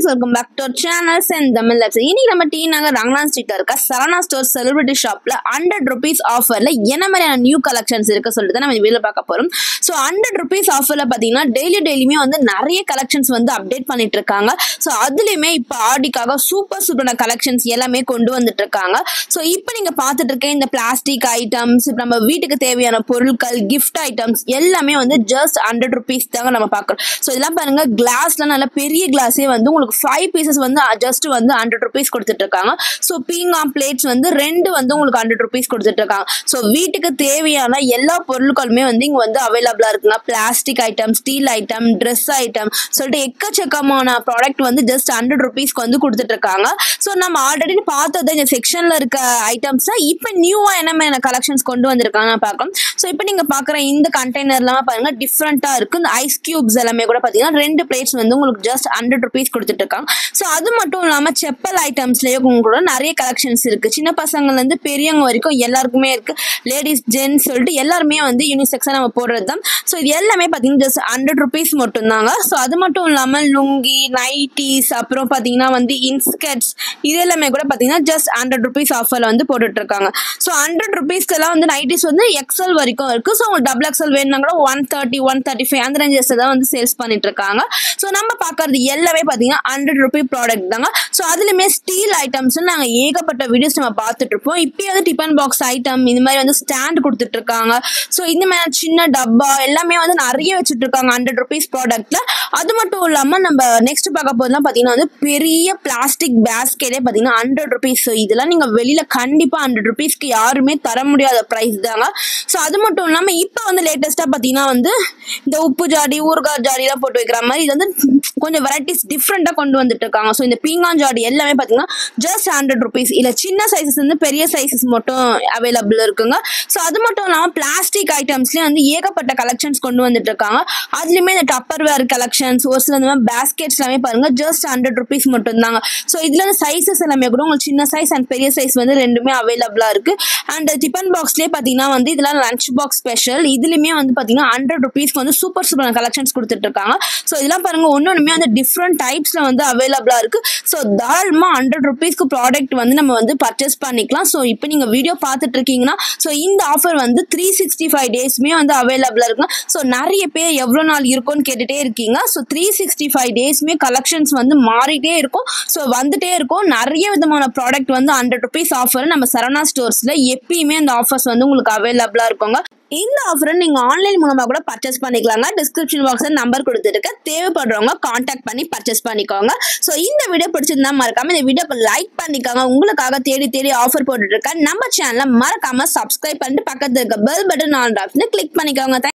friends, welcome back to our channel and Tamil Labs. இன்னைக்கு நம்ம D நகர் ரங்கநாத் ஸ்ட்ரீட்ல இருக்க சரவணா ஸ்டோர் செலிபிரிட்டி ஷாப்ல 100 rupees ஆஃபர்ல என்ன மாதிரியான நியூ கலெக்ஷன்ஸ் இருக்கு சொல்லிட்டு நம்ம வீடியோல பார்க்க போறோம். சோ 100 rupees ஆஃபர்ல பாத்தீங்கன்னா டெய்லியுமே வந்து நிறைய கலெக்ஷன்ஸ் வந்து அப்டேட் பண்ணிட்டு இருக்காங்க. சோ அதுலயுமே இப்ப ஆடிக்காக சூப்பரான கலெக்ஷன்ஸ் எல்லாமே கொண்டு வந்துட்டு இருக்காங்க. சோ இப்போ நீங்க பார்த்துட்டு இருக்க இந்த பிளாஸ்டிக் ஐட்டம்ஸ், நம்ம வீட்டுக்கு தேவையான பொருட்கள், gift ஐட்டம்ஸ் எல்லாமே வந்து just 100 rupees தாங்க நம்ம பார்க்கறோம். சோ இதெல்லாம் பாருங்க, கிளாஸ்ல நல்ல பெரிய கிளாஸே வந்து உங்களுக்கு 5 pieces வந்து ஜஸ்ட் வந்து 100 rupees கொடுத்துட்டு இருக்காங்க. ஸோ பீங்கான் பிளேட்ஸ் வந்து 2 வந்து உங்களுக்கு 100 rupees கொடுத்துட்டு இருக்காங்க. ஸோ வீட்டுக்கு தேவையான எல்லா பொருட்களுமே வந்து இங்க வந்து அவைலபிளா இருக்குங்க. Plastic item, steel item, dress item சொல்லிட்டு எக்கச்சக்கமான ப்ராடக்ட் வந்து ஜஸ்ட் 100 rupeesக்கு வந்து கொடுத்துட்டு இருக்காங்க. ஸோ நம்ம ஆல்ரெடி பார்த்தது இந்த செக்ஷன்ல இருக்க ஐட்டம்ஸ் இப்போ நியூவா என்ன கலெக்ஷன்ஸ் கொண்டு வந்திருக்காங்க பார்க்கலாம். ஸோ இப்போ நீங்க பாக்குற இந்த கண்டெய்னர்லாம் பாருங்க டிஃப்ரெண்டா இருக்கு. இந்த ஐஸ் கியூப்ஸ் எல்லாமே கூட பாத்தீங்கன்னா 2 பிளேட்ஸ் வந்து உங்களுக்கு ஜஸ்ட் 100 rupees கொடுத்துட்டு இருக்காங்க. ஸோ அது மட்டும் இல்லாம செப்பல் ஐட்டம்ஸ்லயும் கூட நிறைய கலெக்ஷன்ஸ் இருக்கு. சின்ன பசங்கள்ல இருந்து பெரியவங்க வரைக்கும் எல்லாருக்குமே இருக்கு. லேடிஸ், ஜென்ஸ் சொல்லிட்டு எல்லாருமே வந்து யூனிசெக்ஸா நம்ம போடுறது தான். ஸோ இது எல்லாமே பாத்தீங்கன்னா ஜஸ்ட் 100 rupees மட்டும் தாங்க. ஸோ அது மட்டும் இல்லாம லுங்கி, நைட்டிஸ், அப்புறம் பாத்தீங்கன்னா வந்து இன்ஸ்கர்ட்ஸ் இது எல்லாமே கூட பாத்தீங்கன்னா ஜஸ்ட் 100 rupees ஆஃபர்ல வந்து போட்டுட்டு இருக்காங்க. ஸோ 100 rupeesக்கு எல்லாம் வந்து நைட்டிஸ் வந்து எக்ஸல் வரைக்கும் இருக்கு. ஸோ உங்களுக்கு டபுள் எக்ஸல் வேணும்னா கூட 130, 135 அந்த ரேஞ்சஸ் தான் வந்து சேல்ஸ் பண்ணிட்டு இருக்காங்க. ஸோ நம்ம பார்க்கறது எல்லாமே பாத்தீங்கன்னா 100 rupee ப்ராடக்ட் தாங்க. ஸோ அதுலயுமே ஸ்டீல் ஐட்டம்ஸ் நாங்க ஏகப்பட்ட வீடியோஸ் நம்ம பார்த்துட்டு இருப்போம். இப்போ வந்து டிஃபன் பாக்ஸ் ஐட்டம் இந்த மாதிரி வந்து ஸ்டாண்ட் கொடுத்துட்டு இருக்காங்க. ஸோ இந்த மாதிரி சின்ன டப்பா எல்லாமே வந்து நிறைய வச்சுட்டு இருக்காங்க 100 rupees ப்ராடக்ட்ல. அது மட்டும் இல்லாம நம்ம நெக்ஸ்ட் பார்க்க போதுலாம் பாத்தீங்கன்னா வந்து பெரிய பிளாஸ்டிக் பேஸ்கெட்டே பாத்தீங்கன்னா 100 rupees. ஸோ இதெல்லாம் நீங்க வெளியில கண்டிப்பா 100 rupeesக்கு யாருமே தர முடியாத பிரைஸ் தாங்க. ஸோ அது மட்டும் இல்லாம இப்போ வந்து லேட்டஸ்டா பாத்தீங்கன்னா வந்து இந்த உப்பு ஜாடி, ஊறுகாய் ஜாடி எல்லாம் போட்டு வைக்கிற மாதிரி இது வந்து கொஞ்சம் வெரைட்டிஸ் டிஃப்ரெண்டா கொண்டு வந்துட்டு இருக்காங்க. ஸோ இந்த பீங்கான் ஜாடி எல்லாமே பாத்தீங்கன்னா ஜஸ்ட் 100 rupees. இல்ல சின்ன சைசஸ் வந்து பெரிய சைசஸ் மட்டும் அவைலபிள் இருக்குங்க. ஸோ அது மட்டும் இல்லாம பிளாஸ்டிக் ஐட்டம்ஸ்லயும் வந்து ஏகப்பட்ட கலெக்ஷன்ஸ் கொண்டு வந்துட்டு இருக்காங்க. அதுலயுமே இந்த டப்பர் வேர் கலெக்ஷன்ஸ், ஒரு சில இந்த பேஸ்கெட்ஸ் எல்லாமே பாருங்க ஜஸ்ட் 100 rupees மட்டும் தாங்க. ஸோ இதுல வந்து சைசஸ் எல்லாமே கூட உங்களுக்கு சின்ன சைஸ் அண்ட் பெரிய சைஸ் வந்து ரெண்டுமே அவைலபிளா இருக்கு. அண்ட் டிஃபன் பாக்ஸ்லயே பாத்தீங்கன்னா வந்து இதெல்லாம் லஞ்ச் பாக்ஸ் ஸ்பெஷல். இதுலயுமே வந்து பாத்தீங்கன்னா 100 rupeesக்கு வந்து சூப்பரான கலெக்ஷன்ஸ் கொடுத்துட்டு இருக்காங்க. ஸோ இதெல்லாம் பாருங்க ஒன்னொன்னுமே வந்து டிஃப்ரெண்ட் டைப்ஸ்ல வந்து அவைலபிளா இருக்கு. ஸோ தாராளமா 100 rupeesக்கு ப்ராடக்ட் வந்து நம்ம வந்து பர்ச்சேஸ் பண்ணிக்கலாம். ஸோ இப்போ நீங்க வீடியோ பார்த்துட்டு இருக்கீங்கன்னா ஸோ இந்த ஆஃபர் வந்து 365 டேஸ்மே வந்து அவைலபிளா இருக்கு. ஸோ நிறைய பேர் எவ்வளவு நாள் இருக்கும்னு கேட்டுட்டே இருக்கீங்க. ஸோ 365 டேஸ்மே கலெக்ஷன்ஸ் வந்து மாறிட்டே இருக்கும். ஸோ வந்துட்டே இருக்கும். நிறைய விதமான ப்ராடக்ட் வந்து 100 rupees ஆஃபர் நம்ம சரவணா ஸ்டோர்ஸ்ல எப்பயுமே அந்த ஆஃபர்ஸ் வந்து உங்களுக்கு அவைலபிளா இருக்குங்க. இந்த ஆஃபரை நீங்க ஆன்லைன் மூலமா கூட பர்ச்சேஸ் பண்ணிக்கலாங்க. டிஸ்கிரிப்ஷன் பாக்ஸ்ல நம்பர் கொடுத்துருக்க, தேவைப்படுறவங்க கான்டாக்ட் பண்ணி பர்ச்சேஸ் பண்ணிக்கோங்க. ஸோ இந்த வீடியோ பிடிச்சிருந்தா மறக்காம இந்த வீடியோக்கு லைக் பண்ணிக்கோங்க. உங்களுக்காக தேடி ஆஃபர் போட்டுட்டு இருக்க நம்ம சேனலை மறக்காம சப்ஸ்கிரைப் பண்ணிட்டு பக்கத்துல இருக்க பெல் பட்டன் ஆன் கிளிக் பண்ணிக்கோங்க.